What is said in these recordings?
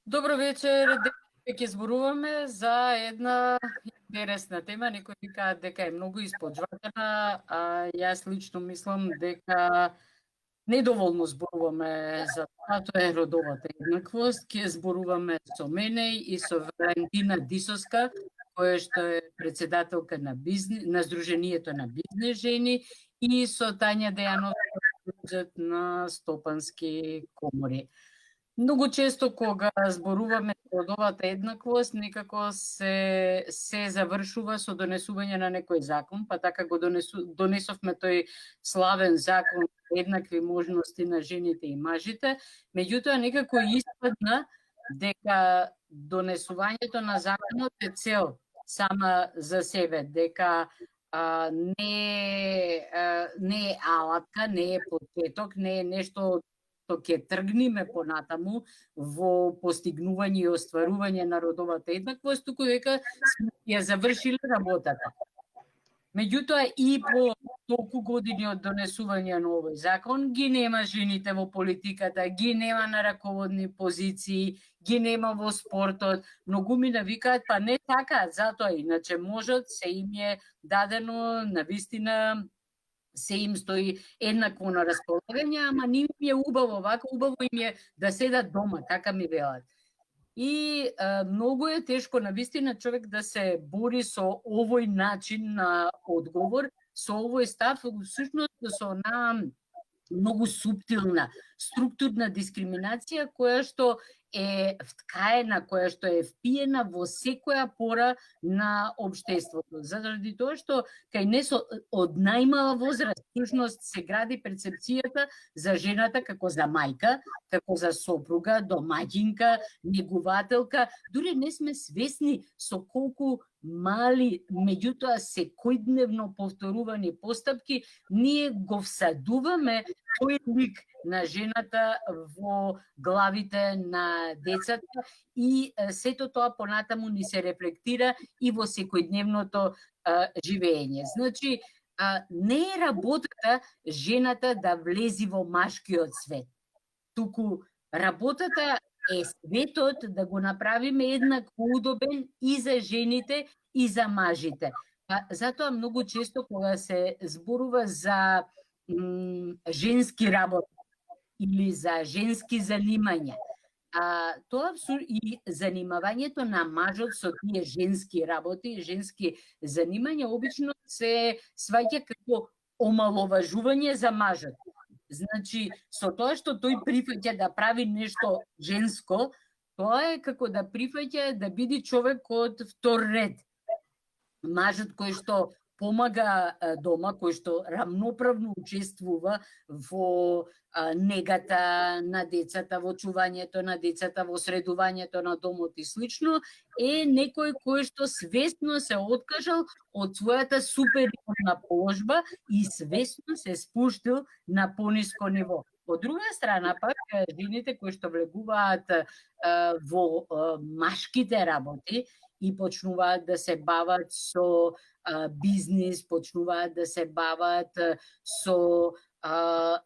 Добро вечер, ќе зборуваме за една интересна тема. Некои викаат дека е многу испоџватена, а јас лично мислам дека недоволно зборуваме за тоа. Тоа е родовата еднаквост. Ќе зборуваме со мене и со Валентина Дисоска, која што е председателка на на Сдруженијето на бизнес жени, и со Тања Дејановска на Стопански комори. Многу често кога зборуваме за родовата еднаквост, некако се завршува со донесување на некој закон, па така го донесовме тој славен закон за еднакви можности на жените и мажите, меѓутоа некако испадна дека донесувањето на законот е цел сама за себе, дека не е алатка, не е почеток, не е нешто што ќе тргнеме понатаму во постигнување и остварување на родовата еднаквост, туку дека сме ја завршиле работата. Меѓутоа и по толку години од донесување на овој закон, ги нема жените во политиката, ги нема на раководни позиции, ги нема во спортот. Многу ми навикаат, па не така, затоа иначе можат, се им е дадено, навистина се им стои еднакво на располагање, ама не им е убаво вака, убаво им е да седат дома, така ми велат. И многу е тешко навистина човек да се бори со овој начин на одговор, со овој став, всушност со онаа многу суптилна структурна дискриминација која што е вткаена, која што е впиена во секоја пора на општеството. Заради тоа што кај не од најмала возраст всушност се гради перцепцијата за жената како за мајка, како за сопруга, домаќинка, негувателка. Дури не сме свесни со колку мали, меѓутоа секојдневно повторувани постапки, ние го всадуваме тој лик на жената во главите на децата и сето тоа понатаму ни се рефлектира и во секојдневното живење. Значи, не е работата жената да влези во машкиот свет, туку работата е светот да го направиме еднакво удобен и за жените и за мажите. Затоа многу често кога се зборува за женски работа или за женски занимања, тоа и занимавањето на мажот со тие женски работи, женски занимања обично се сваќа како омаловажување за мажот. Значи, со тоа што тој прифаќа да прави нешто женско, тоа е како да прифаќа да биде човек од втор ред. Мажот кој што помага дома, кој што рамноправно учествува во негата на децата, во чувањето на децата, во средувањето на домот и слично, е некој кој што свесно се откажал од својата супериорна положба и свесно се спуштил на пониско ниво. Од друга страна, пак, жените кои што влегуваат во машките работи и почнуваат да се бават со бизнис, почнуваат да се бават со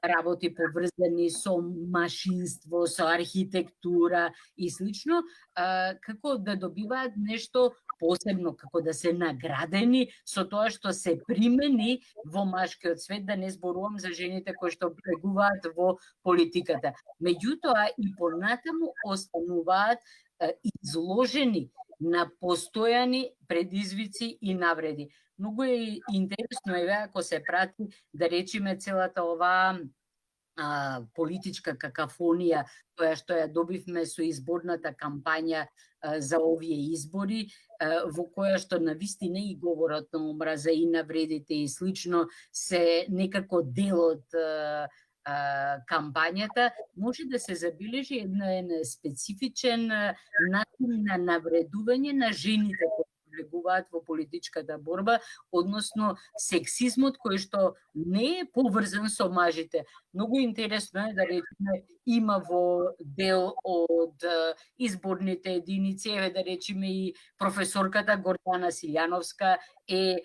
работи поврзани со машинство, со архитектура и слично, како да добиваат нешто посебно, како да се наградени со тоа што се примени во машкиот свет, да не зборувам за жените кои што влегуваат во политиката. Меѓутоа и понатаму остануваат изложени на постојани предизвици и навреди. Многу е интересно ако се прати, да речеме, целата оваа политичка какафонија која што ја добивме со изборната кампања за овие избори, во која што навистина и говорот на омраза и навредите и слично се некако дел од кампањата, може да се забележи еден специфичен начин на навредување на жените кои влегуваат во политичката борба, односно сексизмот кој што не е поврзан со мажите. Многу интересно е да речеме, има во дел од изборните единици, да речеме и професорката Гордана Силјановска е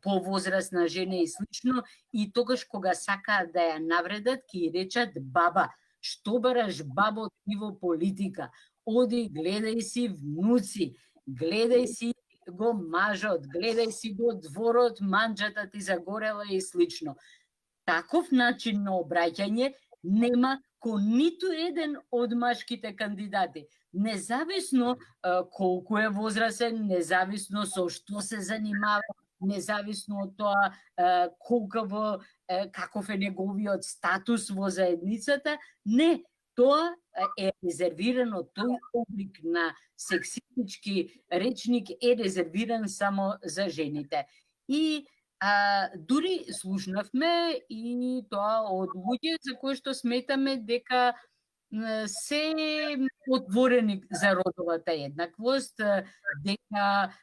повозрастна жена и слично, и тогаш кога сакаат да ја навредат, ќе ја речат баба. Што бараш бабо ти во политика? оди, гледај си внуци, гледај си го мажот, гледај си го дворот, манџата ти загорела и слично. Таков начин на обраќање нема кон ниту еден од машките кандидати. Независно колку е возрасен, независно со што се занимава, независно од тоа каков е неговиот статус во заедницата, не, тоа е резервирано, тој облик на сексистички речник е резервиран само за жените. И дури слушнавме и тоа од луѓе за кои што сметаме дека се отворени за родовата еднаквост, дека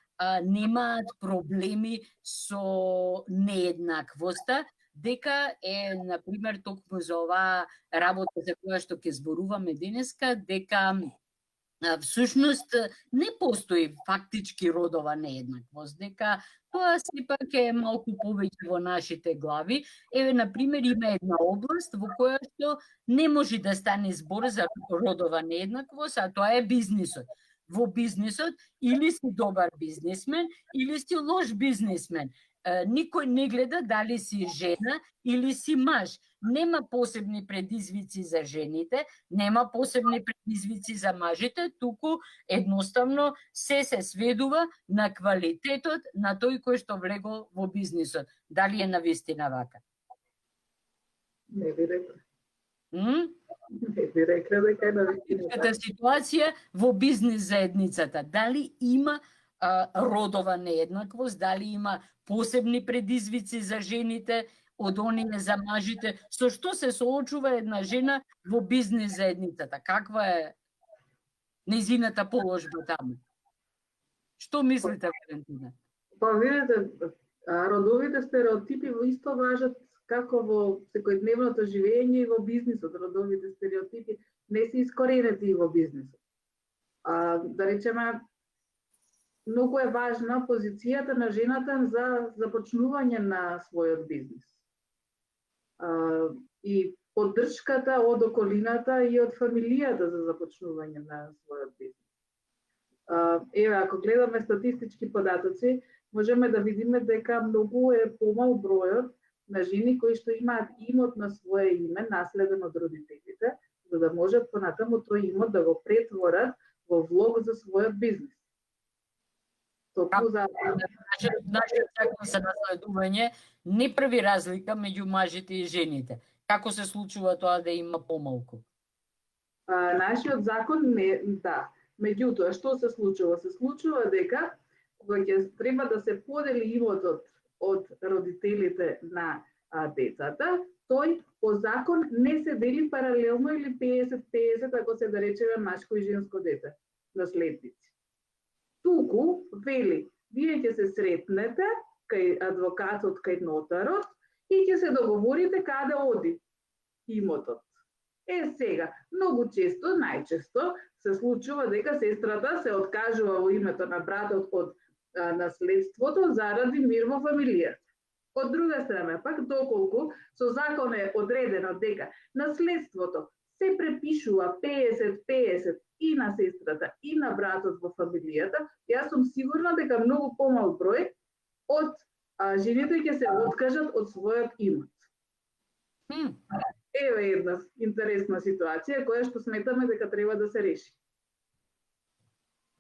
немаат проблеми со нееднаквоста, дека е, например, токму за оваа работа за која што ќе зборуваме денеска, дека всушност не постои фактички родова нееднаквост, дека тоа сепак е малку повеќе во нашите глави. Еве, например, има една област во која што не може да стане збор за родова нееднаквост, а тоа е бизнисот. Во бизнисот или си добар бизнисмен, или си лош бизнисмен. Никој не гледа дали си жена или си маж. Нема посебни предизвици за жените, нема посебни предизвици за мажите, туку едноставно се сведува на квалитетот на тој кој што влегол во бизнисот. Дали е навистина вака? Не би рекла. Не би рекла дека е навистина. Таа ситуација во бизнис заедницата, дали има родова нееднаквост, дали има посебни предизвици за жените од оние за мажите, со што се соочува една жена во бизнис заедницата? Каква е нејзината положба таму? Што мислите, Валентина? Па видите, родовите стереотипи исто важат како во секојдневното живење и во бизнисот. Родовите стереотипи не се искоренети и во бизнисот. Да речеме, многу е важна позицијата на жената за започнување на својот бизнис. И поддршката од околината и од фамилијата за започнување на својот бизнис. Еве, ако гледаме статистички податоци, можеме да видиме дека многу е помал бројот на жени кои што имаат имот на свое име, наследен од родителите, за да можат понатаму тој имот да го претворат во влог за својот бизнис. Нашиот закон за наследување не прави разлика меѓу мажите и жените. Како се случува тоа да има помалку? Нашиот закон не, да. Меѓутоа, што се случува? Се случува дека кога ќе треба да се подели имотот од родителите на децата, тој по закон не се дели паралелно или 50-50, ако се да речеме машко и женско дете, наследници. Туку вели, вие ќе се сретнете кај адвокатот, кај нотарот и ќе се договорите каде оди имотот. Сега, многу често, најчесто, се случува дека сестрата се откажува во името на братот од наследството заради мир во фамилијата. Од друга страна, пак доколку со закон е одредено дека наследството се препишува 50-50 и на сестрата и на братот во фамилијата, јас сум сигурна дека многу помал број од жените ќе се откажат од својот имот. Еве една интересна ситуација која што сметаме дека треба да се реши.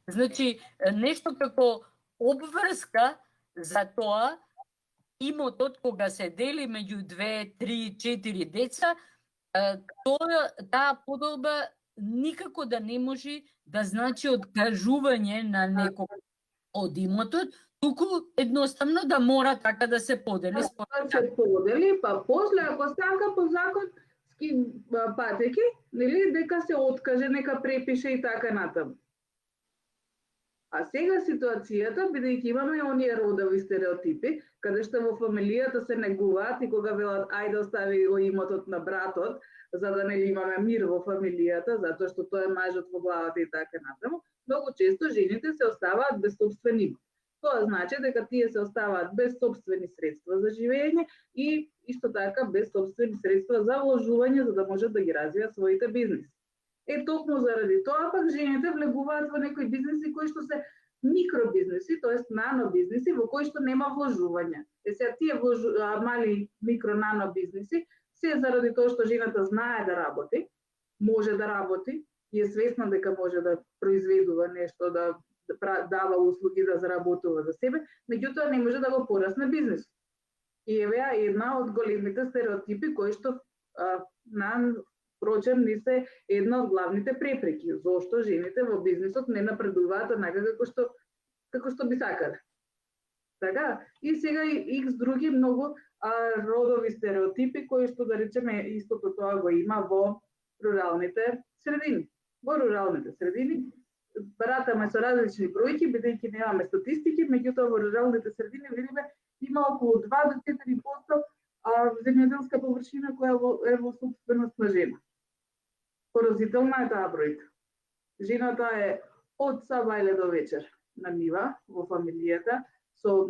Значи, нешто како обврска за тоа имотот кога се дели меѓу 2, 3, 4 деца, таа поделба никако да не може да значи откажување на некој од имотот, туку едноставно да мора така да се подели. Да се подели, па после ако сака по законски патеки, нели, дека се откаже, нека препише и така натаму. А сега ситуацијата, бидејќи имаме оние родови стереотипи, каде што во фамилијата се негуваат и кога велат ајде остави го имотот на братот, за да не имаме мир во фамилијата, затоа што тоа е мажот во главата и така натаму, многу често жените се оставаат без собствен имот. Тоа значи дека тие се оставаат без собствени средства за живење и исто така без собствени средства за вложување за да можат да ги развијат своите бизниси. Токму заради тоа пак жените влегуваат во некои бизниси кои што се микробизниси, тоест нано бизниси во кои што нема вложување. Сега тие мали микро-нано бизниси се заради тоа што жената знае да работи, може да работи и е свесна дека може да произведува нешто, да дава услуги, да заработува за себе, меѓутоа не може да го порасне бизнис. И еве една од големите стереотипи кои што впрочем не се една од главните препреки. Зошто жените во бизнисот не напредуваат онака како што би сакале. Така, и сега и X други многу родови стереотипи кои што да речеме истото тоа го има во руралните средини. Во руралните средини баратаме со различни бројки, бидејќи немаме статистики, меѓутоа во руралните средини видиме има околу 2 до 4% земјоделска површина која е во собственост на жена. Поразителна е таа бројка. Жената е од сабајле до вечер на нива во фамилијата со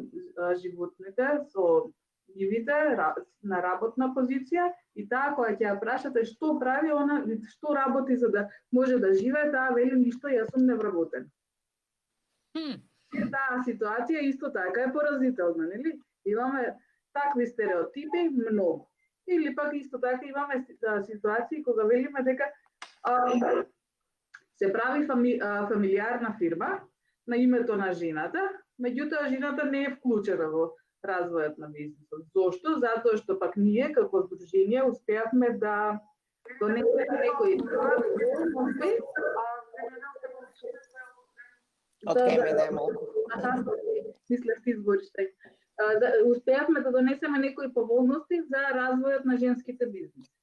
животните, со нивите на работна позиција и таа која ќе ја прашате што прави она, што работи за да може да живее, таа вели ништо, јас сум невработен. Таа ситуација исто така е поразителна, нели? Имаме такви стереотипи многу. Или пак исто така имаме ситуации кога велиме дека се прави фамилиарна фирма на името на жената, меѓутоа жената не е вклучена во развојот на бизнисот. Зошто? Затоа што пак ние како здружение успеавме да донесеме некои мислев ти збориш тај. Успеавме да донесеме некои поволности за развојот на женските бизниси.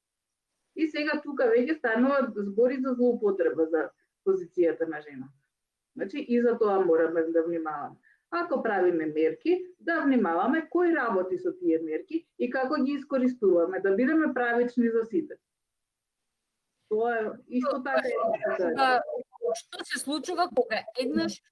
И сега тука веќе станува збори за злоупотреба за позицијата на жената. Значи и за тоа мораме да внимаваме. Ако правиме мерки, да внимаваме кој работи со тие мерки и како ги искористуваме, да бидеме правични за сите. Тоа е исто така. Што се случува кога еднаш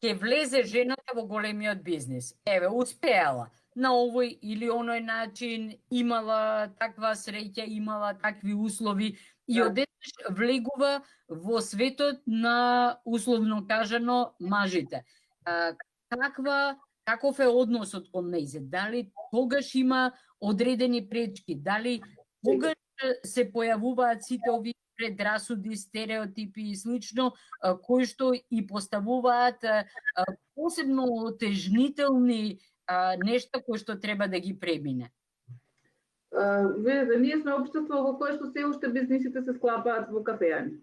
ќе влезе жената во големиот бизнис? Еве, успеала на овој или оној начин, имала таква среќа, имала такви услови и одеднаш влегува во светот на, условно кажано, мажите. Каков е односот кон нејзе? Дали тогаш има одредени пречки? Дали тогаш се појавуваат сите овие предрасуди, стереотипи и слично, кои што и поставуваат посебно отежнителни нешта кои што треба да ги премине? Видите, ние сме општество во кое што се уште бизнисите се склапаат во кафеани.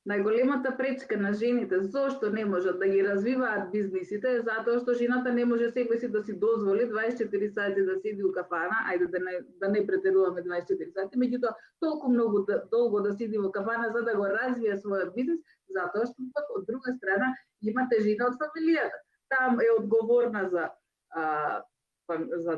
Најголемата пречка на жените зошто не можат да ги развиваат бизнисите е затоа што жената не може себе си да си дозволи 24 сати да седи у кафана, ајде да не претеруваме 24 сати, меѓутоа толку многу долго да седи во кафана за да го развие својот бизнис, затоа што пак од друга страна имате жена од фамилијата. Там е одговорна за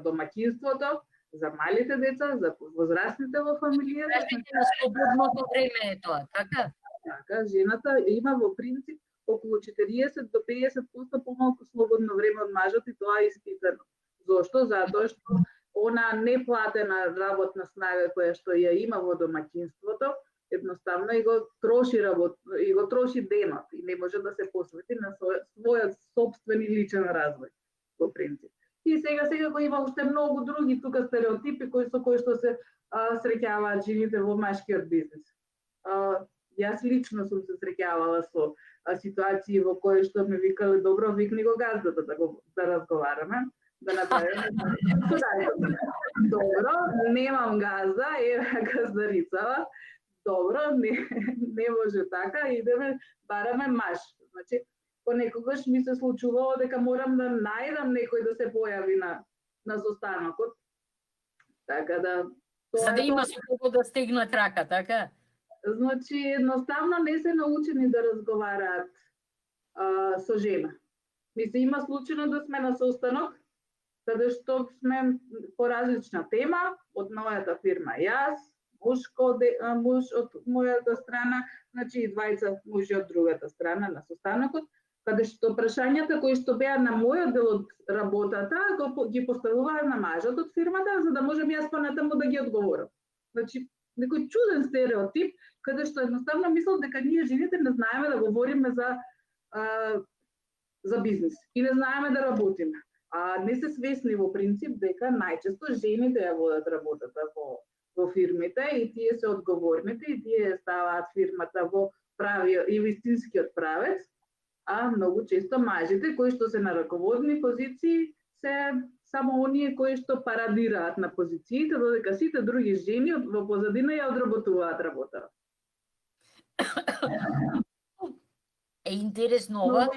домаќинството, за малите деца, за возрастните во фамилијата. На слободното време е тоа, така? Така, жената има во принцип околу 40 до 50% помалку слободно време од мажот и тоа е испитано. Зошто? Затоа што она неплатена работна снага која што ја има во домаќинството, едноставно и го троши денот и не може да се посвети на својот собствен и личен развој во принцип. И сега го има уште многу други тука стереотипи кои што се среќаваат жените во машкиот бизнис. Јас лично сум се среќавала со ситуации во кои што ме викале добро, викни го газдата да разговараме, да направиме. Добро, немам газда, газдарицава. Добро, не може така, идеме, бараме маш. Значи, понекогаш ми се случувало дека морам да најдам некој да се појави на состанокот. Така да... За да има со кого да стегнат рака, така? Значи, едноставно не се научени да разговараат со жена. Мисли, има случајно да сме на состанок, каде што сме по различна тема, од мојата фирма јас, муж од мојата страна, значи и двајца мужи од другата страна на состанокот, каде што прашањата кои што беа на мојот дел од работата, ги поставуваа на мажот од фирмата, за да можам јас понатаму да ги одговорам. Значи, некој чуден стереотип, каде што едноставно мислам дека ние жените не знаеме да говориме за бизнис и не знаеме да работиме. А не се свесни во принцип дека најчесто жените ја водат работата во фирмите и тие се одговорните и тие ставаат фирмата во прави и вистинскиот правец, а многу често мажите кои што се на раководни позиции се само оние кои што парадираат на позициите, додека сите други жени во позадина ја одработуваат работа. Е интересно ова.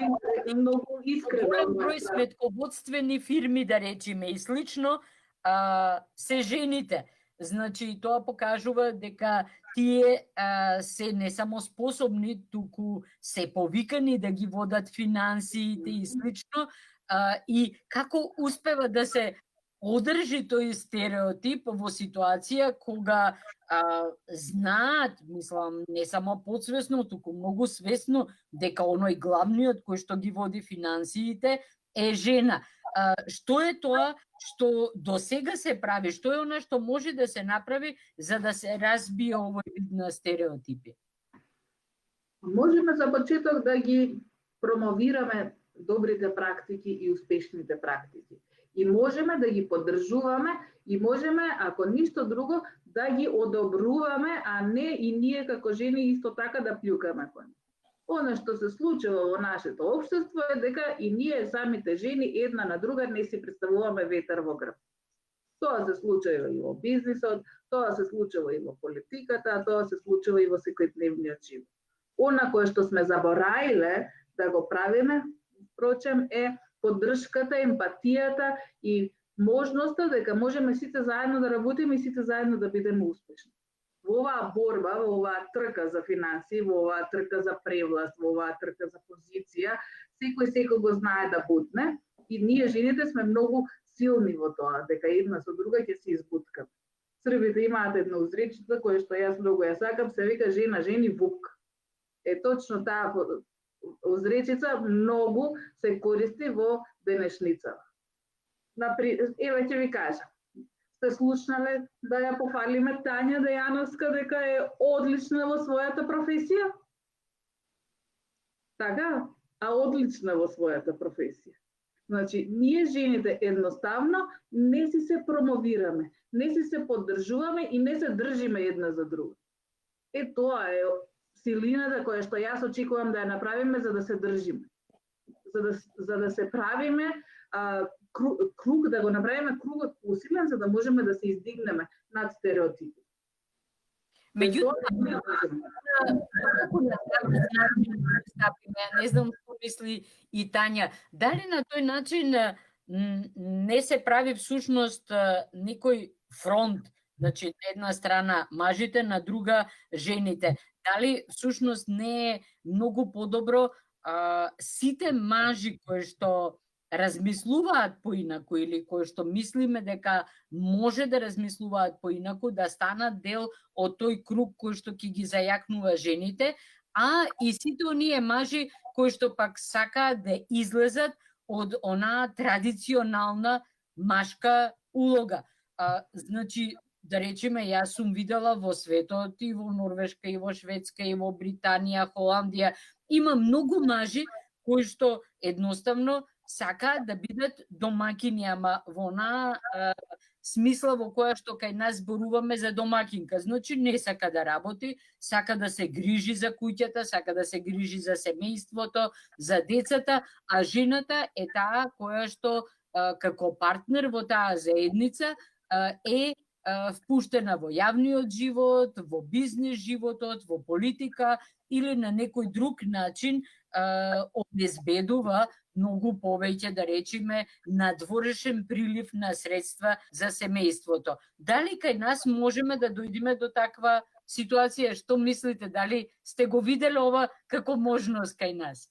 Многу искрено. Голем број сметководствени фирми, да речеме, и слично, се жените. Значи, тоа покажува дека тие се не само способни, туку се повикани да ги водат финансиите и слично, и како успева да се одржи тој стереотип во ситуација кога знаат, мислам, не само подсвесно, туку многу свесно, дека оној главниот кој што ги води финансиите е жена. Што е тоа што до сега се прави? Што е она што може да се направи за да се разбие овој вид на стереотипи? Можеме за почеток да ги промовираме добрите практики и успешните практики. И можеме да ги поддржуваме и можеме, ако ништо друго, да ги одобруваме, а не и ние како жени исто така да плюкаме кон нив. Она што се случува во нашето општество е дека и ние самите жени една на друга не си представуваме ветер во грб. Тоа се случува и во бизнисот, тоа се случува и во политиката, тоа се случува и во секојдневниот живот. Она кое што сме забораиле да го правиме, впрочем, е поддршката, емпатијата и можноста дека можеме сите заедно да работиме и сите заедно да бидеме успешни. Во оваа борба, во оваа трка за финансии, во оваа трка за превласт, во оваа трка за позиција, секој го знае да бутне и ние жените сме многу силни во тоа, дека една со друга ќе се избуткаме. Србите имаат една узречица која што јас многу ја сакам, се вика жена жени вук. Е точно таа узречица многу се користи во денешницава. Еве ќе ви кажам. Сте слушнале да ја пофалиме Тања Дејановска дека е одлична во својата професија? Така, а одлична во својата професија. Значи, ние жените едноставно не си се промовираме, не си се поддржуваме и не се држиме една за друга. Тоа е силината која што јас очекувам да ја направиме за да се држиме. За да се правиме круг, да го направиме кругот посилен за да можеме да се издигнеме над стереотипи. Меѓутоа, не знам што мисли и Тања, дали на тој начин не се прави всушност некој фронт, значи на една страна мажите, на друга жените. Дали всушност не е многу подобро сите мажи кои што размислуваат поинаку или кои што мислиме дека може да размислуваат поинаку, да станат дел од тој круг кој што ќе ги зајакнува жените, а и сите оние мажи кои што пак сакаат да излезат од онаа традиционална машка улога. Значи, да речеме, јас сум видела во светот и во Норвешка, и во Шведска, и во Британија, Холандија, има многу мажи кои што едноставно сакаат да бидат домакини, ама во онаа смисла во која што кај нас зборуваме за домакинка. Значи не сака да работи, сака да се грижи за куќата, сака да се грижи за семејството, за децата, а жената е таа која што како партнер во таа заедница е впуштена во јавниот живот, во бизнес животот, во политика или на некој друг начин обезбедува многу повеќе, да речеме, надворешен прилив на средства за семејството. Дали кај нас можеме да дојдеме до таква ситуација? Што мислите? Дали сте го виделе ова како можност кај нас?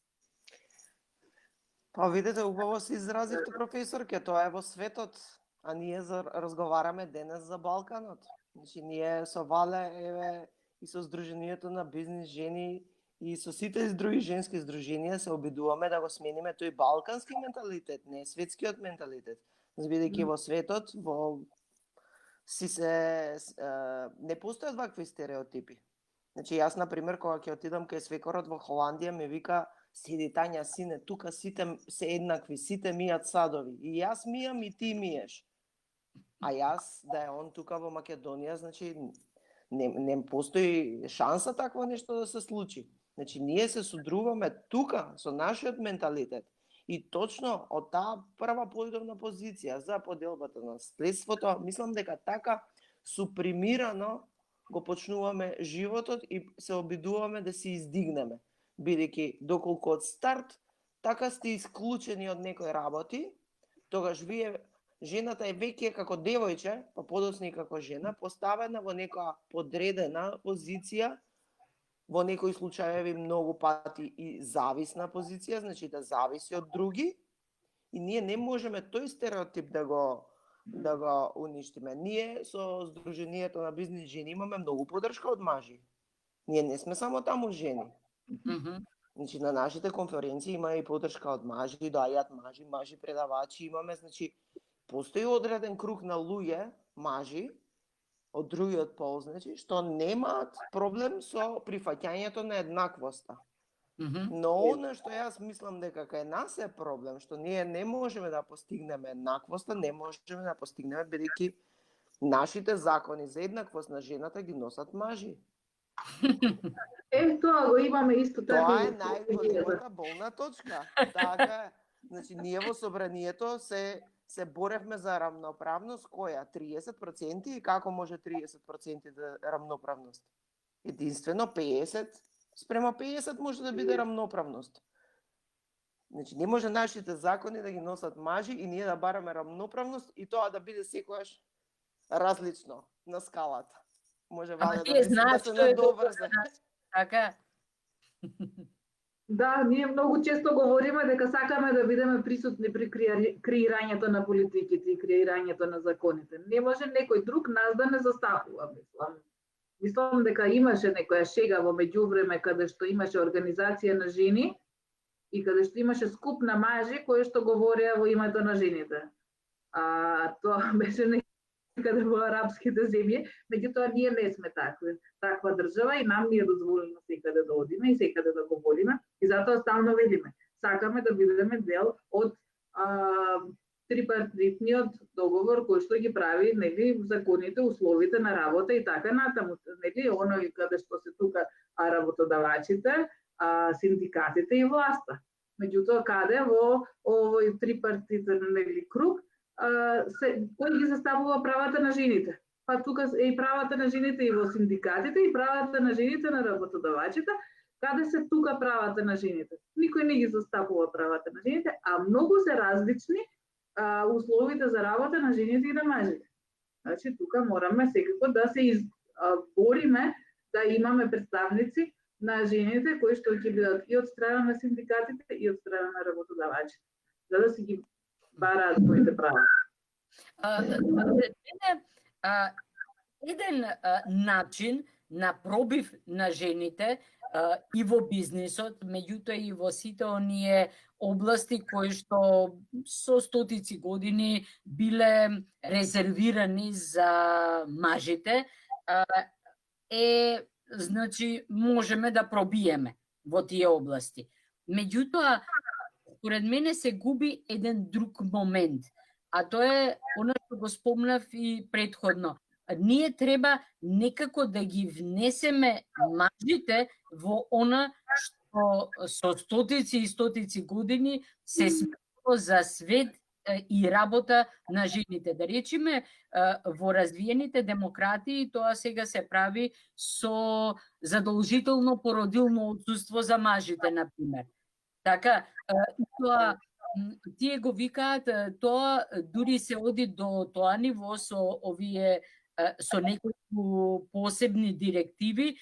Па видете, убаво се изразивте, професорке, тоа е во светот, а ние разговараме денес за Балканот. Значи, ние со Вале, еве, и со Сдруженијето на бизнес жени, и со сите други женски здруженија се обидуваме да го смениме тој балкански менталитет, не светскиот менталитет. Бидејќи во светот, во не постојат вакви стереотипи. Значи, јас, например, кога ќе отидам кај свекорот во Холандија, ми вика, седи Тања, сине, тука сите се еднакви, сите мијат садови. И јас мијам и ти миеш. А јас, да е он тука во Македонија, значи, не постои шанса такво нешто да се случи. Значи, ние се содруваме тука, со нашиот менталитет. И точно од таа прва поидовна позиција за поделбата на наследството, мислам дека така супримирано го почнуваме животот и се обидуваме да се издигнеме. Бидејќи доколку од старт така сте исклучени од некои работи, тогаш вие, жената е веќе како девојче, па подоцна и како жена, поставена во некоја подредена позиција, во некои случаеви многу пати и зависна позиција, значи да зависи од други, и ние не можеме тој стереотип да го уништиме. Ние со Сдруженијето на бизнис жени имаме многу поддршка од мажи. Ние не сме само таму жени. Значи, на нашите конференции има и поддршка од мажи, доаѓаат мажи предавачи, имаме, значи, постои одреден круг на луѓе, мажи, од другиот пол, значи, што немаат проблем со прифаќањето на еднаквоста. Но она што јас мислам дека кај нас е проблем, што ние не можеме да постигнеме еднаквоста, не можеме да постигнеме бидејќи нашите закони за еднаквост на жената ги носат мажи. Тоа го имаме исто така. Тоа е најголемата болна точка. Така е. Значи, ние во собранието се боревме за рамноправност, која? 30%, и како може 30% да рамноправност? Единствено 50 спрема 50 може да биде рамноправност. Значи, не може нашите закони да ги носат мажи и ние да бараме рамноправност и тоа да биде секојаш различно на скалата. Може ваде да се надоврзе. Така. Да, ние многу често говориме дека сакаме да бидеме присутни при креирањето на политиките и креирањето на законите. Не може некој друг нас да не застапува, мислам. Мислам дека имаше некоја шега во меѓувреме каде што имаше организација на жени и каде што имаше скуп на мажи кои што говореа во името на жените. Тоа беше некаде во арапските земји, меѓутоа ние не сме таква држава и нам ни е дозволено секаде да одиме и секаде да говориме и затоа стално велиме. Сакаме да бидеме дел од трипартитниот договор кој што ги прави, нели, законите, условите на работа и така натаму, нели, оној каде што се тука работодавачите, синдикатите и власта. Меѓутоа каде во овој трипартитен, нели, круг кој ги заставува правата на жените? Па тука е и правата на жените и во синдикатите и правата на жените на работодавачите. Каде се тука правата на жените? Никој не ги застапува правата на жените, а многу се различни условите за работа на жените и на мажите. Значи, тука мораме секако да се бориме да имаме представници на жените кои што ќе бидат и од страна на синдикатите и од страна на работодавачите, за да се ги бараат своите права. Еден начин на пробив на жените и во бизнисот, меѓутоа и во сите оние области кои што со стотици години биле резервирани за мажите, значи можеме да пробиеме во тие области. Меѓутоа, според мене се губи еден друг момент, а тоа е она што го спомнав и претходно. Ние треба некако да ги внесеме мажите во она што со стотици и стотици години се сметало за свет и работа на жените. Да речеме, во развиените демократии тоа сега се прави со задолжително породилно отсуство за мажите, например. Така, тоа тие го викаат, тоа дури се оди до тоа ниво со овие со неколку посебни директиви,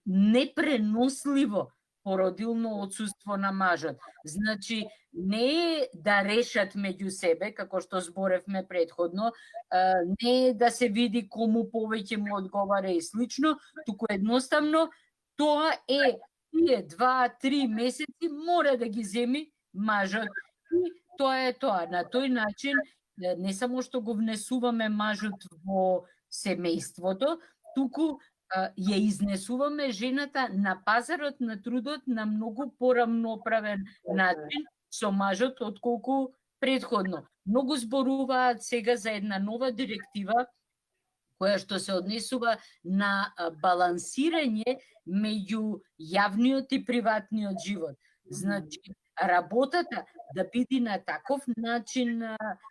непреносливо породилно отсуство на мажот. Значи, не е да решат меѓу себе, како што зборевме претходно, не е да се види кому повеќе му одговара и слично, туку едноставно тоа е тие 2-3 месеци мора да ги земи мажот. И тоа е тоа. На тој начин не само што го внесуваме мажот во семејството, туку ја изнесуваме жената на пазарот на трудот на многу порамноправен начин со мажот отколку предходно. Многу зборуваат сега за една нова директива која што се однесува на балансирање меѓу јавниот и приватниот живот. Значи, работата да биде на таков начин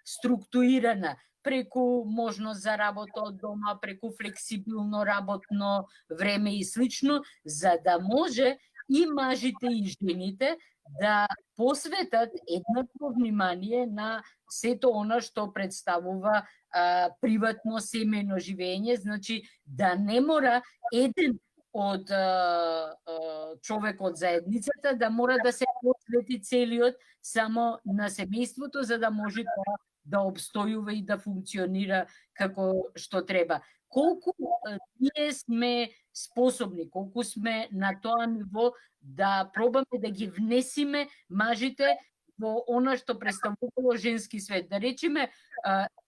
структурирана, преку можност за работа од дома, преку флексибилно работно време и слично, за да може и мажите и жените да посветат еднакво внимание на сето она што представува приватно семејно живење, значи да не мора еден од човек од заедницата да мора да се посвети целиот само на семејството за да може да обстојува и да функционира како што треба. Колку ние сме способни, колку сме на тоа ниво да пробаме да ги внесиме мажите во она што представувало женски свет. Да речеме,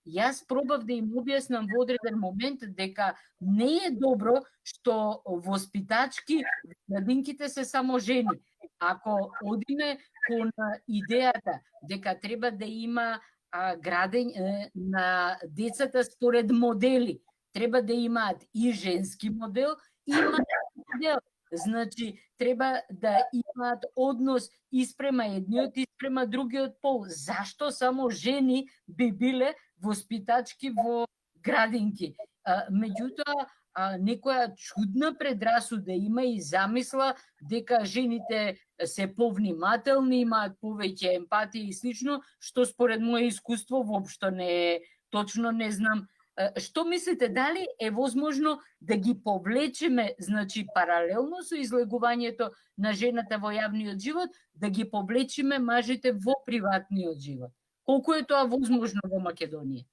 јас пробав да им објаснам во одреден момент дека не е добро што воспитачки градинките се само жени. Ако одиме кон идејата дека треба да има градење на децата според модели, треба да имаат и женски модел, и мажки модел. Значи, треба да имаат однос испрема едниот и испрема другиот пол. Зашто само жени би биле воспитачки во градинки? Меѓутоа, некоја чудна предрасуда има и замисла дека жените се повнимателни, имаат повеќе емпатија и слично, што според моје искуство воопшто не е точно, не знам. Што мислите, дали е возможно да ги повлечеме, значи паралелно со излегувањето на жената во јавниот живот, да ги повлечеме мажите во приватниот живот? Колку е тоа возможно во Македонија?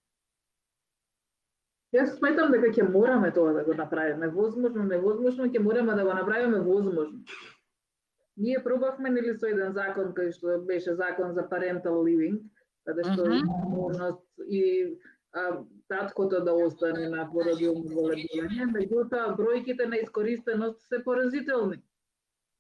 Јас сметам дека ќе мораме тоа да го направиме. Возможно, невозможно, ќе мораме да го направиме возможно. Ние пробавме нели со еден закон кој што беше закон за parental living, каде што има можност и таткото да остане на породилно воледување, меѓутоа бројките на искористеност се поразителни.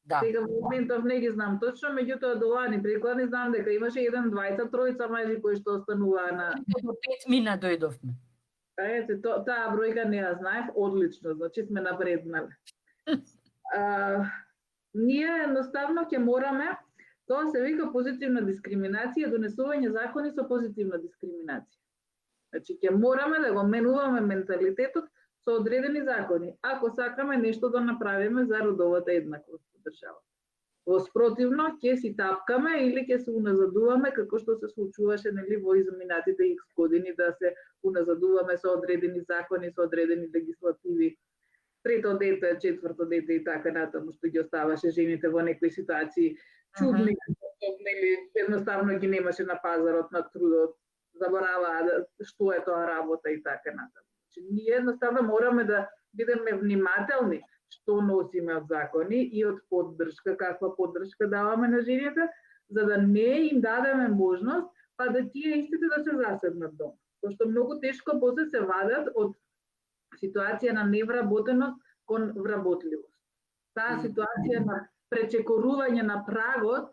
Да. Сега во моментов не ги знам точно, меѓутоа до лани прикладни знам дека имаше еден, двајца, тројца мажи кои што остануваа на... До 5 мина дојдовме. Ете, таа бројка не ја знаев, одлично, значи сме напреднали. Ние едноставно ќе мораме, тоа се вика позитивна дискриминација, донесување закони со позитивна дискриминација. Значи ќе мораме да го менуваме менталитетот со одредени закони, ако сакаме нешто да направиме за родовата еднаквост во државата. Во спротивно ќе си тапкаме или ќе се уназадуваме како што се случуваше нели во изминатите X години да се уназадуваме со одредени закони, со одредени легислативи. Трето дете, четврто дете и така натаму што ги оставаше жените во некои ситуации чудни, нели едноставно ги немаше на пазарот на трудот, забораваа што е тоа работа и така натаму. Значи ние едноставно мораме да бидеме внимателни што носиме од закони и од поддршка, каква поддршка даваме на жените, за да не им дадеме можност па да тие истите да се заседнат дома. Пошто многу тешко после се вадат од ситуација на невработеност кон вработливост. Таа ситуација на пречекорување на прагот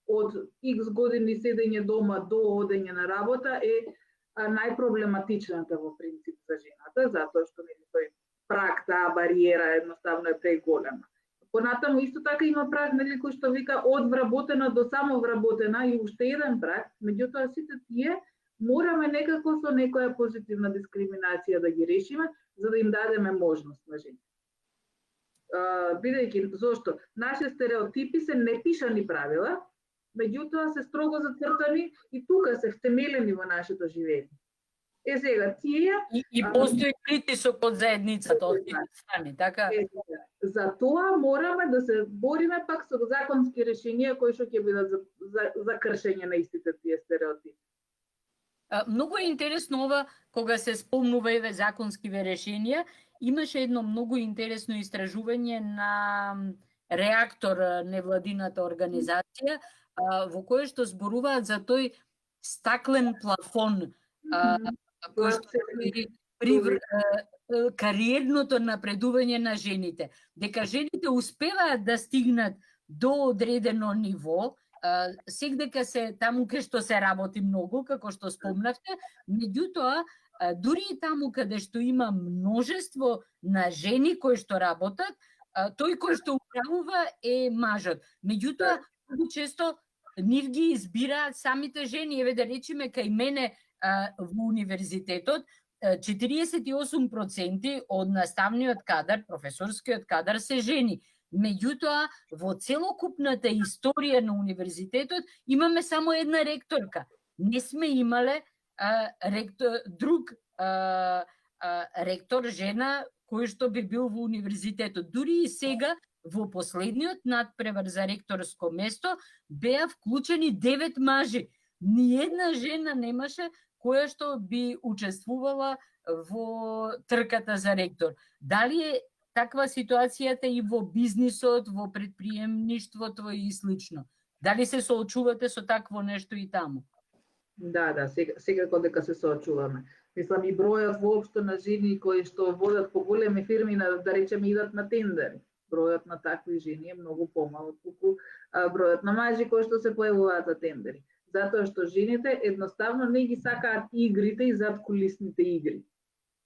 од X години седење дома до одење на работа е најпроблематичната во принцип за жената, затоа што тој праг, таа бариера едноставно е преголема. Понатаму исто така има праг нели кој што вика од вработена до само вработена и уште еден праг, меѓутоа сите тие мораме некако со некоја позитивна дискриминација да ги решиме, за да им дадеме можност на жените. Бидејќи, зошто? Наши стереотипи се непишани правила, меѓутоа се строго зацртани и тука се втемелени во нашето живење. Сега, тие... И постои притисок од заедницата, од тие страни, така? За тоа мораме да се бориме пак со законски решенија кои што ќе бидат за кршење на истите тие стереотипи. Многу е интересно ова, кога се спомнува еве законскиве решенија, имаше едно многу интересно истражување на Реактор, невладината организација, во кое што зборуваат за тој стаклен плафон кој што кариерното напредување на жените. Дека жените успеваат да стигнат до одредено ниво, секдека се таму кај што се работи многу, како што спомнавте, меѓутоа, дури и таму каде што има множество на жени кои што работат, тој кој што управува е мажот. Меѓутоа, многу често нив ги избираат самите жени. Еве да речеме кај мене во универзитетот, 48% од наставниот кадар, професорскиот кадар се жени. Меѓутоа, во целокупната историја на универзитетот имаме само една ректорка. Не сме имале друг ректор жена кој што би бил во универзитетот. Дури и сега, во последниот надпревар за ректорско место, беа вклучени 9 мажи. Ни една жена немаше која што би учествувала во трката за ректор. Дали е таква ситуацијата и во бизнисот, во предприемништвото и слично? Дали се соочувате со такво нешто и таму? Да, секако дека се соочуваме. Мислам и бројот воопшто на жени кои што водат поголеми фирми, да речеме, идат на тендери. Бројот на такви жени е многу помал отколку бројот на мажи кои што се појавуваат за тендери. Затоа што жените едноставно не ги сакаат игрите и задкулисните игри.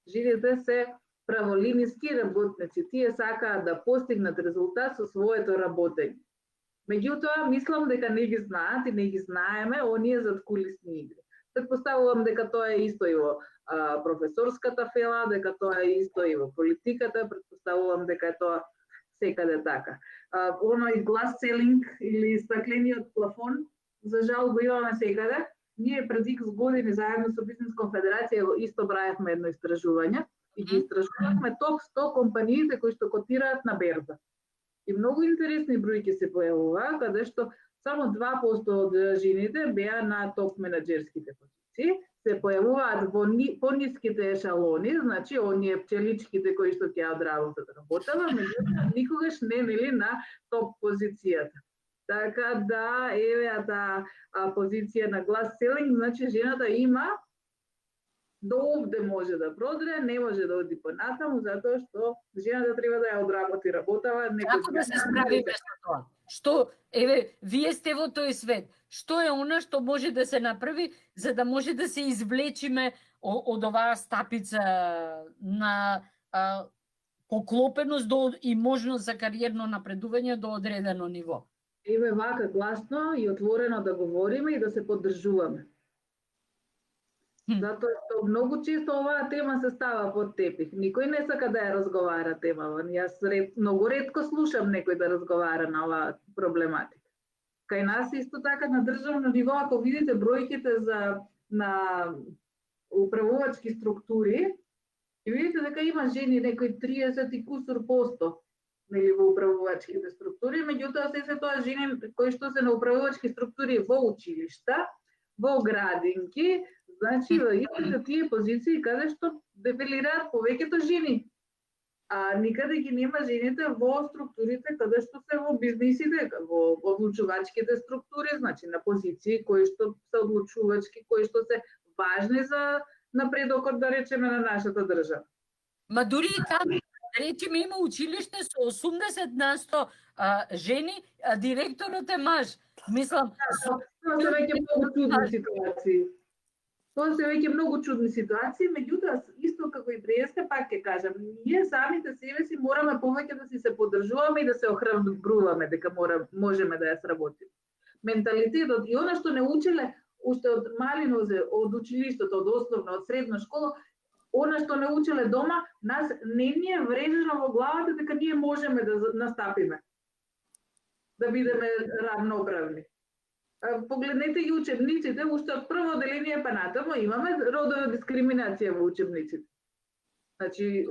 Жените се праволиниски работници, тие сакаат да постигнат резултат со своето работење. Меѓутоа, мислам дека не ги знаат и не ги знаеме оние задкулисни игри. Предпоставувам дека тоа е исто и во професорската фела, дека тоа е исто и во политиката, предпоставувам дека е тоа секаде така. Оној glass ceiling или стаклениот плафон, за жал го имаме секаде. Ние пред X години заедно со Бизнес конфедерација исто правевме едно истражување и ги истражувавме топ 100 компаниите кои што котираат на берза. И многу интересни бројки се појавува, каде што само 2% од жените беа на топ менаџерските позиции, се појавуваат во пониските ешалони, значи оние пчеличките кои што ќе одработат работава, меѓутоа никогаш не нели на топ позицијата. Така да, еве таа позиција на glass ceiling, значи жената има до овде може да продре, не може да оди понатаму, затоа што жената треба да ја одработи работава. Како да се справиме со тоа? Што, еве, вие сте во тој свет. Што е она што може да се направи за да може да се извлечиме од оваа стапица на поклопеност и можност за кариерно напредување до одредено ниво? Еве вака гласно и отворено да говориме и да се поддржуваме. Затоа што многу често оваа тема се става под тепих. Никој не сака да ја разговара темава. Јас многу ретко слушам некој да разговара на оваа проблематика. Кај нас исто така на државно ниво, ако видите бројките на управувачки структури, и видите дека има жени некои 30 и кусур % нели во управувачките структури, меѓутоа се тоа жени кои што се на управувачки структури во училишта, во градинки, значи во истите тие позиции каде што дефилираат повеќето жени. А никаде ги нема жените во структурите каде што се во бизнисите, во одлучувачките структури, значи на позиции кои што се одлучувачки, кои што се важни за напредокот, да речеме, на нашата држава. Ма дури и таму, да речеме, има училиште со 80% жени, а директорот е маж. Мислам, тоа се веќе многу чудни ситуации. Тоа се веќе многу чудни ситуации, меѓутоа исто како и преска, пак ќе кажам, ние самите себе си мораме повеќе да си се поддржуваме и да се охрабруваме дека можеме да ја сработиме. Менталитетот и она што не учеле уште од мали нозе, од училиштето, од основна, од средна школа, она што не учеле дома, нас не ни е врежено во главата дека ние можеме да настапиме, да бидеме равноправни. Погледнете и учебниците, уште од прво оделение па натаму имаме родова дискриминација во учебниците. Значи,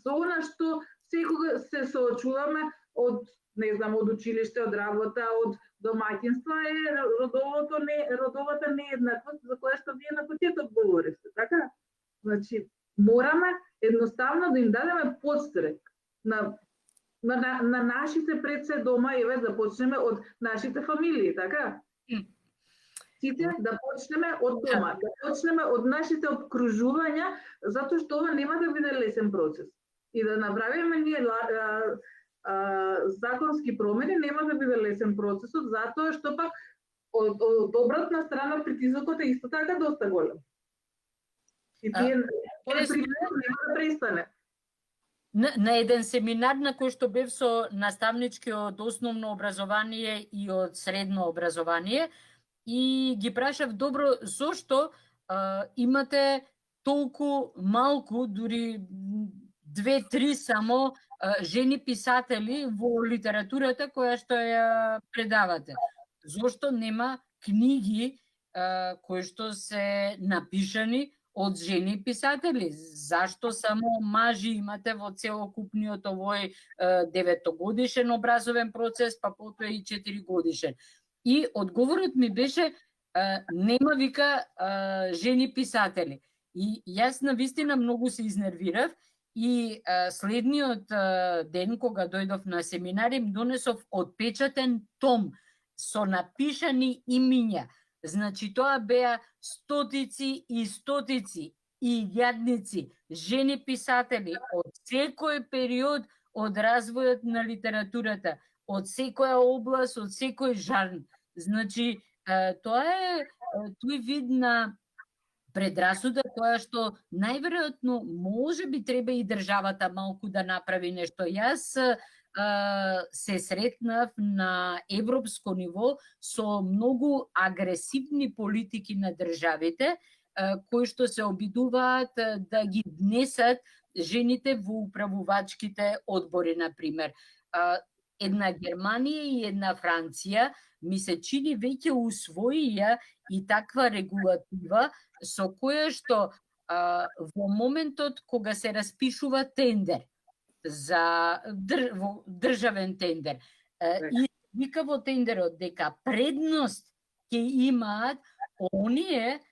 со она што секога се соочуваме од, не знам, од училиште, од работа, од домаќинства е родовата нееднаквост за која што вие на почеток говорите, така? Значи, мораме едноставно да им дадеме подстрек на нашите пред се дома, еве да почнеме од нашите фамилии, така? Сите да почнеме од дома, да почнеме од нашите обкружувања, затоа што ова нема да биде лесен процес. И да направиме ние законски промени нема да биде лесен процесот, затоа што пак од обратна страна притисокот е исто така доста голем. И тие нема да престане. На еден семинар на кој што бев со наставнички од основно образование и од средно образование и ги прашав, добро, зошто имате толку малку, дури 2-3 само жени писатели во литературата која што ја предавате? Зошто нема книги кои што се напишани од жени писатели? Зашто само мажи имате во целокупниот овој 9-годишен образовен процес, па потоа и 4-годишен? И одговорот ми беше нема, вика, жени писатели. И јас навистина многу се изнервирав и следниот ден кога дојдов на семинар им донесов отпечатен том со напишани имиња. Значи тоа беа стотици и стотици и илјадници жени писатели од секој период од развојот на литературата, од секоја област, од секој жанр. Значи тоа е тој вид на предрасуда која што најверојатно може би треба и државата малку да направи нешто. Јас се сретнав на европско ниво со многу агресивни политики на државите кои што се обидуваат да ги внесат жените во управувачките одбори, например. Една Германија и една Франција ми се чини веќе усвоија и таква регулатива со која што во моментот кога се распишува тендер за државен тендер и вика во тендерот дека предност ќе имаат оние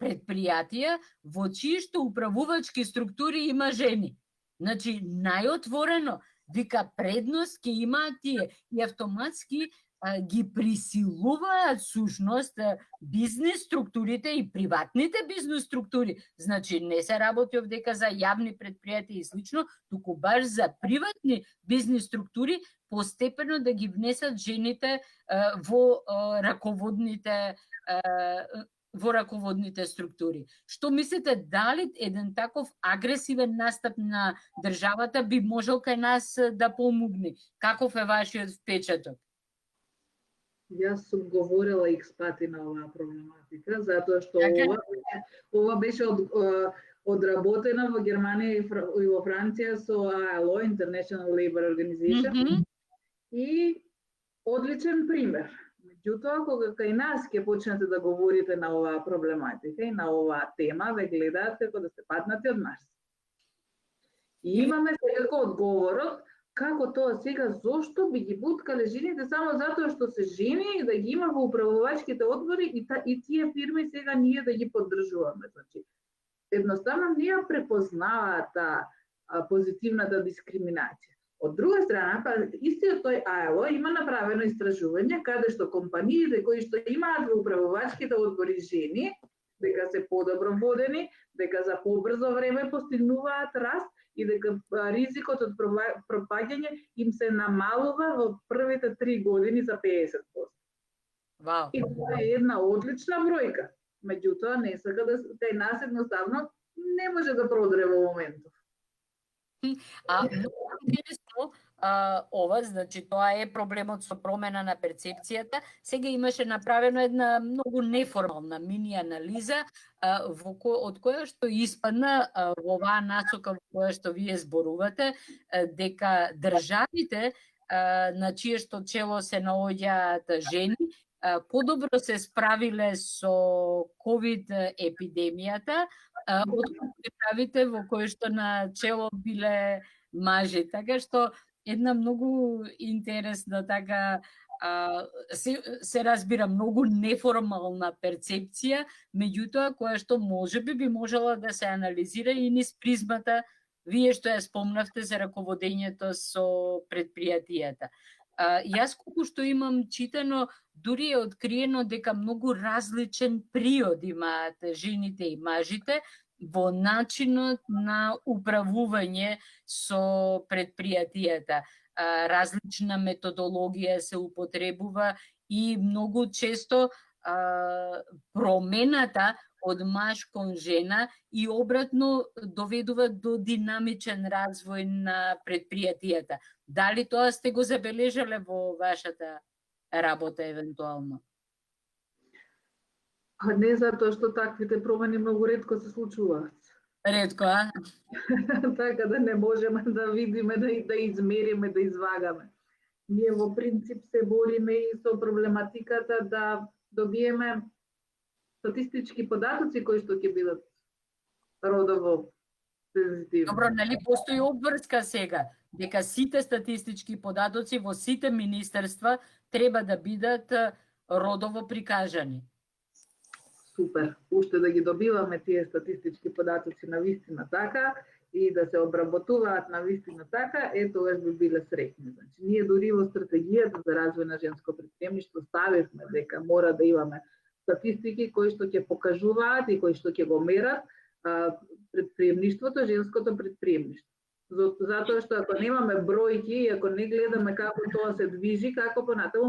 предпријатија во чии што управувачки структури има жени. Значи, најотворено, вика, предност ќе имаат тие и автоматски ги присилуваат сушност бизнес структурите и приватните бизнес структури. Значи, не се работи овдека за јавни предпријатија и слично, туку баш за приватни бизнес структури постепено да ги внесат жените во раководните структури. Што мислите, дали еден таков агресивен настап на државата би можел кај нас да помогне? Каков е вашиот впечаток? Јас сум говорила икс пати на оваа проблематика, затоа што ова беше одработена во Германија и во Франција со ILO, International Labour Organization, и одличен пример. Меѓутоа, кога кај нас ќе почнете да говорите на оваа проблематика и на оваа тема, ве гледаат како да сте паднати од Марс. И имаме секако одговорот како тоа сега, зошто би ги буткале жените само затоа што се жени и да ги има во управувачките одбори и тие фирми сега ние да ги поддржуваме. Значи, едноставно не ја препознаваат позитивната дискриминација. Од друга страна, па истиот тој ILO има направено истражување каде што компаниите кои што имаат во управувачките одбори жени, дека се подобро водени, дека за побрзо време постигнуваат раст и дека ризикот од пропаѓање им се намалува во првите 3 години за 50%. Вау. И тоа е една одлична бројка. Меѓутоа, не сака да кај нас едноставно не може да продре во моментов. Многу интересно ова, значи тоа е проблемот со промена на перцепцијата. Сега имаше направено една многу неформална мини анализа од која што испадна во оваа насока во која што вие зборувате, дека државите на чие што чело се наоѓаат жени подобро се справиле со ковид епидемијата од државите во кои што на чело биле мажи. Така што една многу интересна така се разбира многу неформална перцепција, меѓутоа која што можеби би можела да се анализира и низ призмата вие што ја спомнавте за раководењето со предпријатијата. Јас колку што имам читано, дури е откриено дека многу различен приод имаат жените и мажите во начинот на управување со предпријатијата. Различна методологија се употребува и многу често промената од маж кон жена и обратно доведува до динамичен развој на предпријатијата. Дали тоа сте го забележале во вашата работа евентуално? Не затоа што таквите промени многу ретко се случуваат. Ретко, а? Така да не можеме да видиме, да измериме, да извагаме. Ние во принцип се бориме и со проблематиката да добиеме статистички податоци кои што ќе бидат родово сензитивни. Добро, нали постои обврска сега, дека сите статистички податоци во сите министерства треба да бидат родово прикажани. Супер. Уште да ги добиваме тие статистички податоци на вистина така и да се обработуваат на вистина така, тогаш би биле среќни. Значи, ние дури во стратегијата за развој на женско претприемништво ставивме дека мора да имаме статистики кои што ќе покажуваат и кои што ќе го мерат предприемништвото, женското предприемништво. Затоа што ако немаме бројки и ако не гледаме како тоа се движи, како понатаму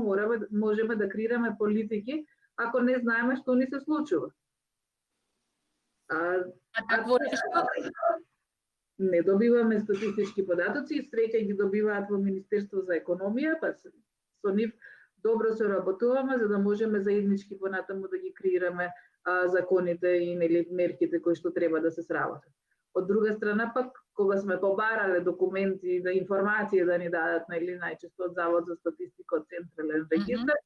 можеме да креираме политики ако не знаеме што ни се случува. Такво нешто? Не добиваме статистички податоци, среќа ги добиваат во Министерство за економија, па со нив добро се работуваме за да можеме заеднички понатаму да ги креираме законите и мерките кои што треба да се сработат. Од друга страна пак, кога сме побарале документи, да информации да ни дадат, најчесто од Завод за статистика, од Централен регистар,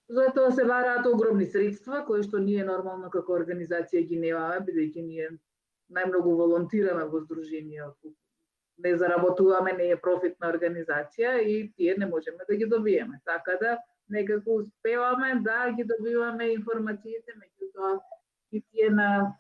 затоа се бараат огромни средства, кои што ние нормално како организација ги немаме, бидејќи ние најмногу волонтираме во здруженијето. Не заработуваме, не е профитна организација и тие не можеме да ги добиеме. Така да некако успеваме да ги добиваме информациите, меѓутоа и тие на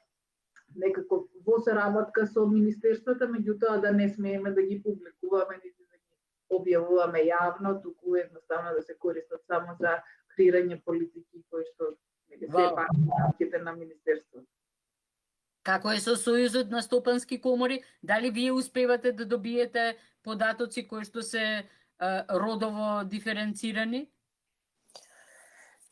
некако во соработка со министерствата, меѓутоа да не смееме да ги публикуваме, нити да ги објавуваме јавно, туку едноставно да се користат само за креирање политики кои што се пак рамките на министерството. Како е со Сојузот на стопански комори? Дали вие успевате да добиете податоци кои што се родово диференцирани?